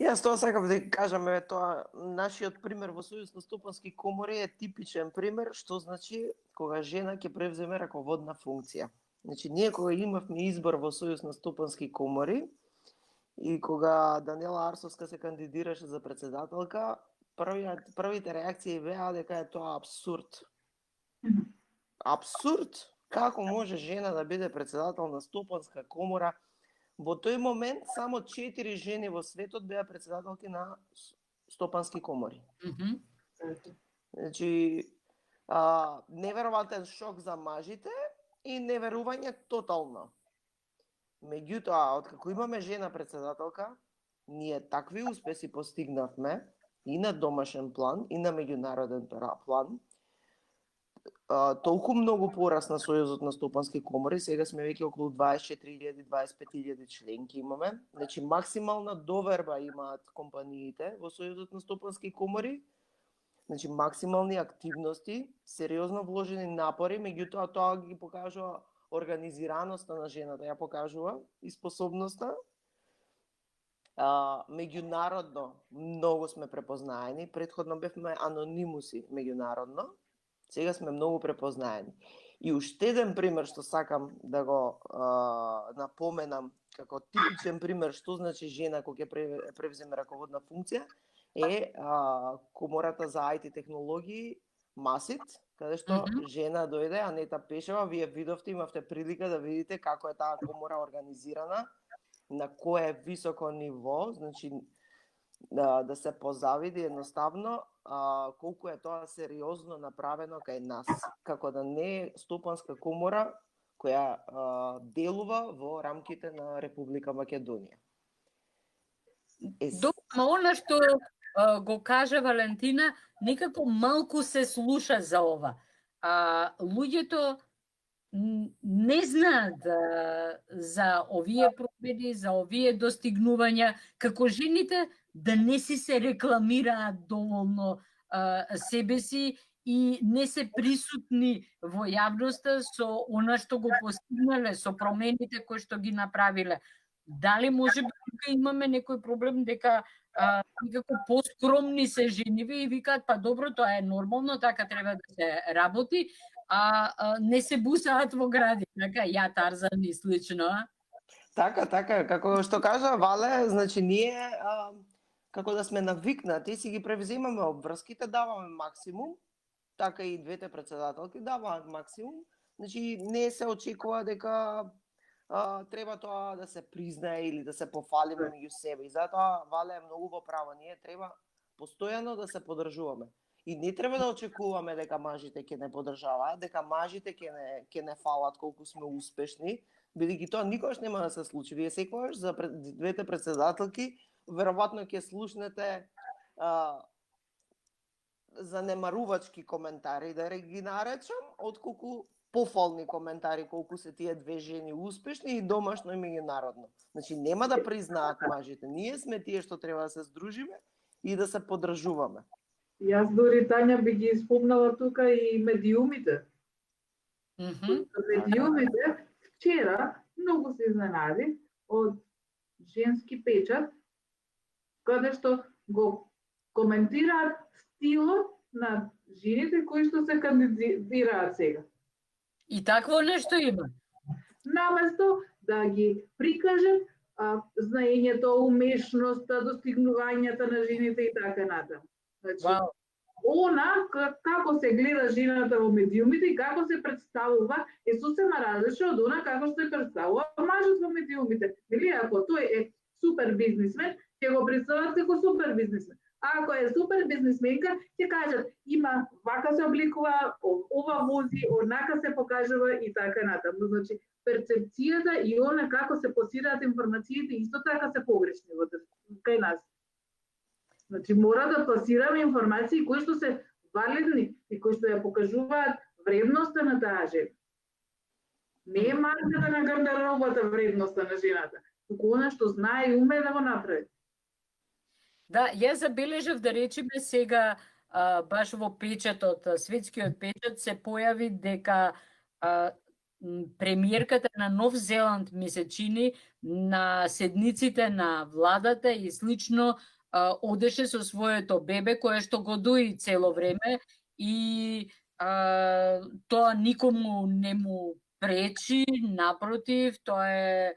Јас тоа сакам да кажам, тоа нашиот пример во Сојуз на стопански комори е типичен пример, што значи кога жена ќе превземе раководна функција. Значи ние кога имавме избор во Сојуз на стопански комори и кога Даниела Арсовска се кандидираше за председателка, првите реакции беа дека е тоа абсурд. Абсурд? Како може жена да биде председател на стопанска комора? Во тој момент само 4 жени во светот беа председателки на стопански комори. Значи, неверојатен шок за мажите и неверување тотално. Меѓутоа, откако имаме жена председателка, ние такви успеси постигнавме и на домашен план, и на меѓународен план. Толку многу порасна Сојузот на стопански комори, сега сме веќе околу 24.000-25.000 членки имаме. Значи, максимална доверба имаат компаниите во Сојузот на стопански комори. Значи, максимални активности, сериозно вложени напори, меѓутоа тоа ги покажува организираноста на жената, ја покажува и способноста. Меѓународно многу сме препознаени, претходно бевме анонимуси меѓународно, сега сме многу препознаени. И уште еден пример што сакам да го напоменам како типичен пример што значи жена кога ќе превземе раководна функција е комората за IT технологии МАСИТ, каде што жена дојде, Анета Пешева, вие видовте, имавте прилика да видите како е таа комора организирана, на кое високо ниво, значи да се позавиди едноставно колку е тоа сериозно направено кај нас, како да не е стопанска комора која делува во рамките на Република Македонија. Добро, она што го кажа Валентина, некако малку се слуша за ова. Луѓето не знаат за овие промени, за овие достигнувања, како жените да не се рекламираат доволно себе си и не се присутни во јавноста со она што го постигнале, со промените кои што ги направиле. Дали можеби тука имаме некој проблем дека некако поскромни се жениве и викаат па добро, тоа е нормално, така треба да се работи, не се бусаат во гради, така ја Тарзан и слично, а? Така, како што кажа Вале, значи ние како да сме навикнати, си ги превземаме обврските, даваме максимум, така и двете председателки даваат максимум, значи не се очекува дека треба тоа да се признае или да се пофалиме меѓу себе. И затоа Вале е многу во право, ние треба постојано да се поддржуваме. И не треба да очекуваме дека мажите ќе не поддржаваат, дека мажите ќе не фалат колку сме успешни, бидејќи тоа никогаш нема да се случи. Вие секогаш за двете председателки веројатно ќе слушнете занемарувачки коментари, да ги наречам, отколку пофални коментари колку се тие две жени успешни и домашно и меѓународно. Значи нема да признаат мажите. Ние сме тие што треба да се здружиме и да се поддржуваме. Јас дори Тања би ги спомнала тука и медиумите. Медиумите вчера многу се изненади од женски печат, каде што го коментираат стилот на жените кои што се кандидираат сега. И такво нешто има. Наместо да ги прикажат знаењето, умешноста, достигнувањата на жените и така натаму. Значи, она како се гледа жената во медиумите и како се представува е сосема различно од она како се представува мажот во медиумите. Или ако тој е супер бизнисмен, ќе го представат како супер бизнисмен. А ако е супер бизнисменка, ќе кажат има вака се обликува, ова вози, онака се покажува и така натаму. Значи перцепцијата и она како се пласираат информациите исто така се погрешни во кај нас. Значи мора да пласираме информации кои што се валидни и кои што ја покажуваат вредноста на таа жена. Не е марката на гардеробата вредноста на жената, туку она што знае и уме да го направи. Да, јас забележав да речеме сега баш во печатот, светскиот печат се појави дека премиерката на Нов Зеланд ми се чини на седниците на владата и слично одеше со своето бебе кое што го дои цело време и тоа никому не му пречи, напротив, тоа е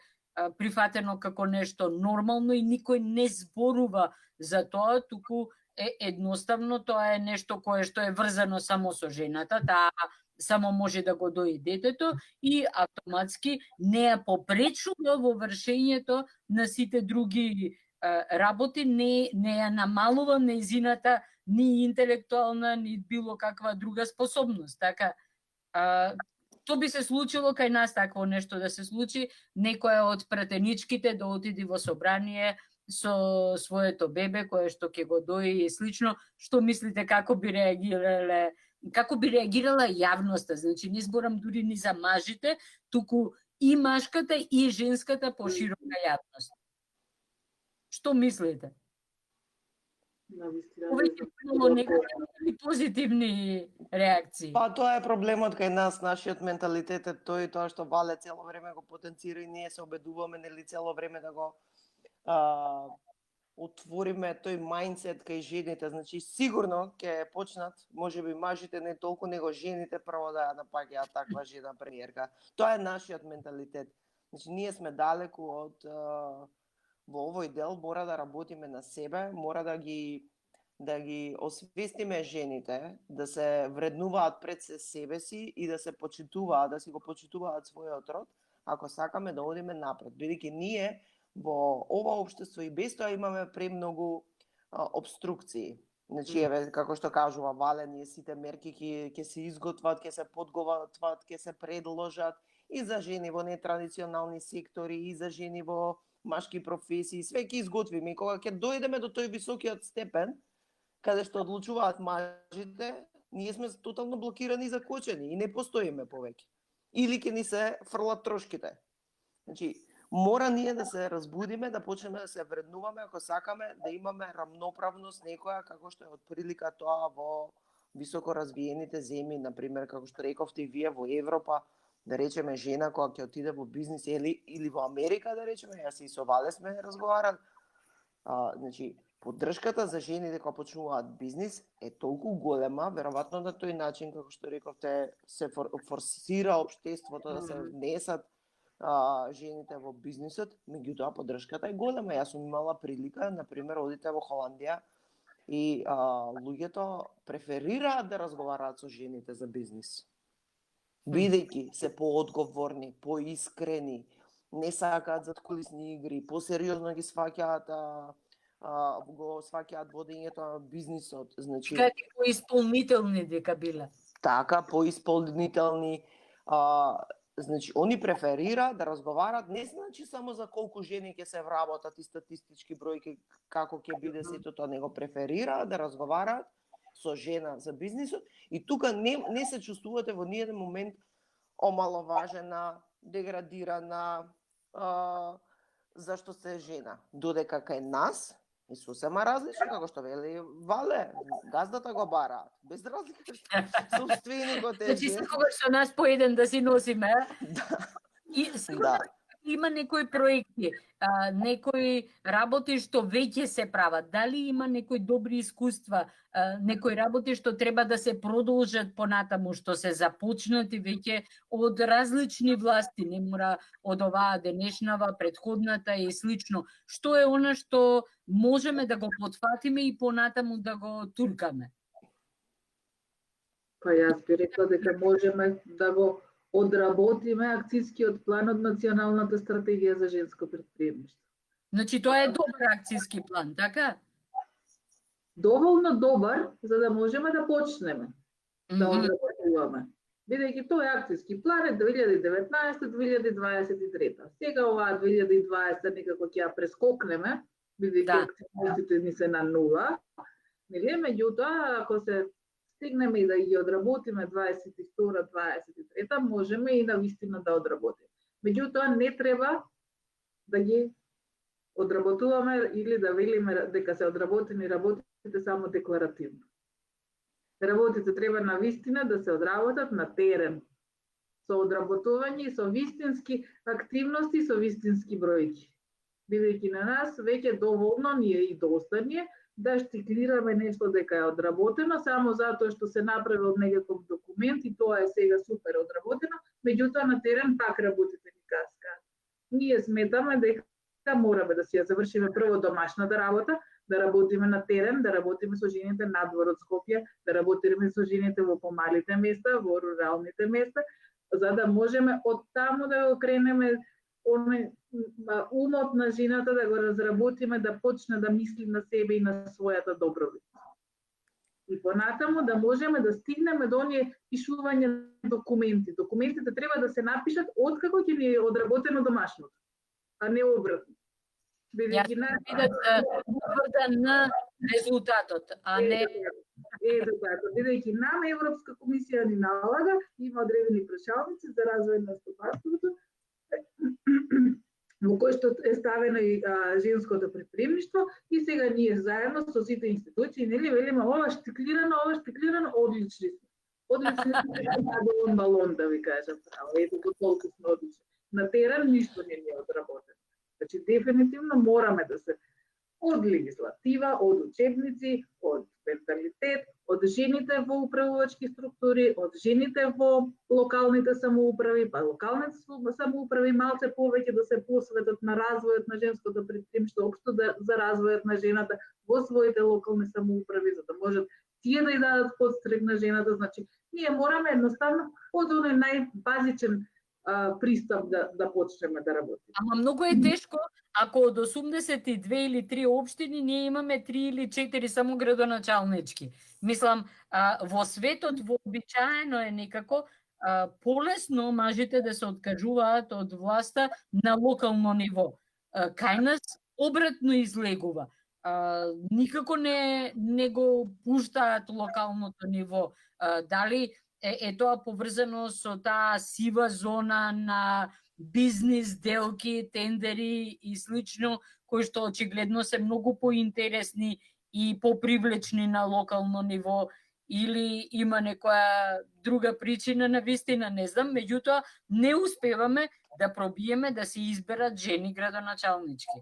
прифатено како нешто нормално и никој не зборува за тоа, туку едноставно тоа е нешто кое што е врзано само со жената, таа само може да го дои детето и автоматски не ја попречува во вршењето на сите други работи, не ја намалува нејзината ни интелектуална, ни било каква друга способност. Така, што би се случило кај нас такво нешто да се случи, некоја од пратеничките да отиде во собрание со своето бебе кое што ќе го дои и слично, што мислите како би реагирала јавноста? Значи не зборам дури ни за мажите, туку и машката и женската поширока јавност. Што мислите? Повеќе било некои позитивни реакции. Па тоа е проблемот кај нас, нашиот менталитет е тој, тоа што Вале цело време го потенцира и ние се обедуваме нели цело време да го отвориме тој мајндсет кај жените. Значи сигурно ќе почнат, можеби мажите не толку него жените прво да ја напаѓаат таква жена премиерка. Тоа е нашиот менталитет. Значи ние сме далеку од во овој дел мора да работиме на себе, мора да ги освестиме жените, да се вреднуваат пред себе си и да се почитуваат, да си го почитуваат својот род, ако сакаме да одиме напред. Бидејќи ние во ова општество и без тоа имаме премногу обструкции. Значи, еве, како што кажува Вале, ние сите мерки ќе се изготват, ќе се подготват, ќе се предложат и за жени во нетрадиционални сектори, и за жени во машки професии, све ќе изготвиме. И кога ќе дојдеме до тој високиот степен, каде што одлучуваат мажите, ние сме тотално блокирани и закочени и не постоиме повеќе. или ќе ни се фрлат трошките. Значи, мора ние да се разбудиме, да почнеме да се вреднуваме ако сакаме да имаме рамноправност некоја како што е од прилика тоа во високо развиените земји, на пример како што рековте и вие во Европа, да речеме жена која ќе отиде во бизнис или во Америка, да речеме, јас и со Вале сме разговарали. Значи, поддршката за жените кои почнуваат бизнис е толку голема, веројатно на тој начин како што рековте се форсира општеството да се внесат жените во бизнисот, меѓутоа поддршката е голема. Јас сум имала прилика, на пример, одите во Холандија и луѓето преферираат да разговараат со жените за бизнис. Бидејќи се поодговорни, поискрени, не сакаат задкулисни игри, посериозно ги сваќаат го сваќаат водењето на бизнисот, значи Кај поисполнителни дека биле. Така, поисполнителни, значи они преферираат да разговараат не значи само за колку жени ќе се вработат и статистички бројки како ќе биде сето тоа, него преферираат да разговараат со жена за бизнисот и тука не се чувствувате во ниеден момент омаловажена, деградирана, зашто сте жена. Додека кај нас е сосема различно, како што вели Вале, газдата го бараат, без разлика што собственикот е Значи секогаш со нас по еден да си носиме. Да. И да. Има некои проекти, некои работи што веќе се прават. Дали има некои добри искуства, некои работи што треба да се продолжат понатаму, што се започнати веќе од различни власти, не мора од оваа денешнава, предходната и слично. Што е она што можеме да го потфатиме и понатаму да го туркаме? Па јас би рекла дека можеме да го одработиме акцискиот план од Националната стратегија за женско претприемништво. Значи тоа е добар акциски план, така? Доволно добар за да можеме да почнеме да одработуваме. Бидејќи тој акциски план е 2019-2023. Сега оваа 2020 некако ќе ја прескокнеме, бидејќи активностите ни се на нула. Нели, меѓутоа ако се стигнеме и да ги одработиме 22-23, можеме и навистина да одработиме. Меѓутоа не треба да ги одработуваме или да велиме дека се одработени работите само декларативно. Работите треба навистина да се одработат на терен, со одработување и со вистински активности, со вистински бројки. Бидејќи на нас веќе доволно ни е и доста ни е да штиклираме нешто дека е одработено само затоа што се направил некаков документ и тоа е сега супер одработено, меѓутоа на терен пак работите ни каскаат. Ние сметаме дека мораме да си ја завршиме прво домашната работа, да работиме на терен, да работиме со жените надвор од Скопје, да работиме со жените во помалите места, во руралните места, за да можеме од таму да го кренеме умот на жената, да го разработиме, да почне да мисли на себе и на својата добробит. И понатаму да можеме да стигнеме до оние пишување документи. Документите треба да се напишат откако ќе ни е одработено домашното, а не обратно. Бидејќи на резултатот, а не така. Бидејќи нам Европска комисија ни налага, има одредени прашалници за развој на стопанството, во кој што е ставено и женското претприемништво и сега ние заедно со сите институции нели велиме ова штиклирано, одлични сме. Одлични сме, балон да ви кажам право, ето го толку сме одлични. На терен ништо не е одработено. Значи дефинитивно мораме да се од легислатива, од учебници, од менталитет, од жените во управувачки структури, од жените во локалните самоуправи, па локалните самоуправи малце повеќе да се посветат на развојот на женското претприемништво, општо за развојот на жената во своите локални самоуправи, за да можат тие да ја дадат подстрек на жената. Значи, ние мораме едноставно од оној најбазичен пристап да почнеме да работиме. Ама многу е тешко ако од 82 или 3 општини ние имаме 3 или 4 само градоначалнички. Мислам, во светот вообичаено е некако полесно мажите да се откажуваат од власта на локално ниво. Кај нас обратно излегува. Никако не го пуштаат локалното ниво. Дали тоа поврзано со таа сива зона на бизнис делки, тендери и слично, кои што очигледно се многу поинтересни и попривлечни на локално ниво, или има некоја друга причина, на вистина не знам, меѓутоа не успеваме да пробиеме да се изберат жени градоначалнички.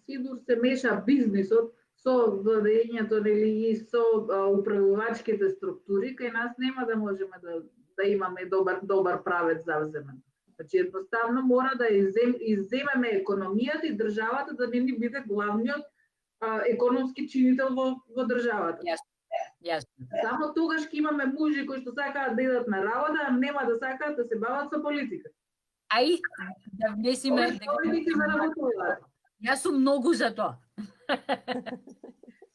Сигур се меша бизнисот со владењето или со управувачките структури, кај нас нема да можеме да имаме добар правец завземен. Значи едноставно мора да изземеме економијата и државата да не ни биде главниот економски чинител во државата. Јасно. Само тогаш ќе имаме мужи кои што сакаат да идат на работа, а нема да сакаат да се бават со политика. А и да внесиме... Повеќе заработуваат. Јас сум многу за тоа.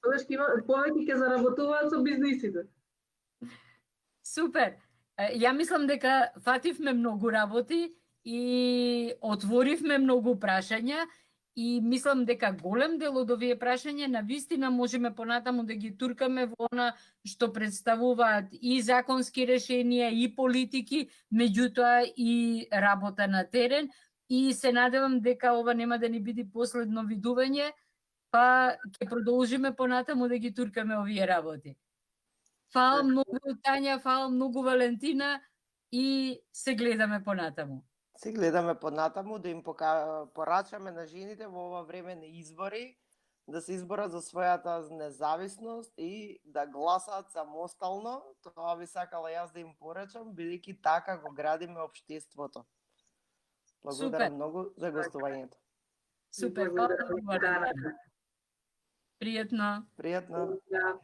Тогаш повеќе ќе заработуваат со бизнисите. Супер. Ја мислам дека фативме многу работи и отворивме многу прашања и мислам дека голем дел од овие прашања на вистина можеме понатаму да ги туркаме во она што представуваат и законски решенија и политики, меѓутоа и работа на терен, и се надевам дека ова нема да ни биде последно видување, па ќе продолжиме понатаму да ги туркаме овие работи. Фала многу Тања, фала многу Валентина и се гледаме понатаму. Се гледаме понатаму да им порачаме на жените во ова време на избори, да се изборат за својата независност и да гласаат самостално. Тоа би сакала јас да им порачам, бидејќи така го градиме општеството. Благодарам многу за гостувањето. Супер, фала многу Валентина. Пријатно. Пријатно. Да.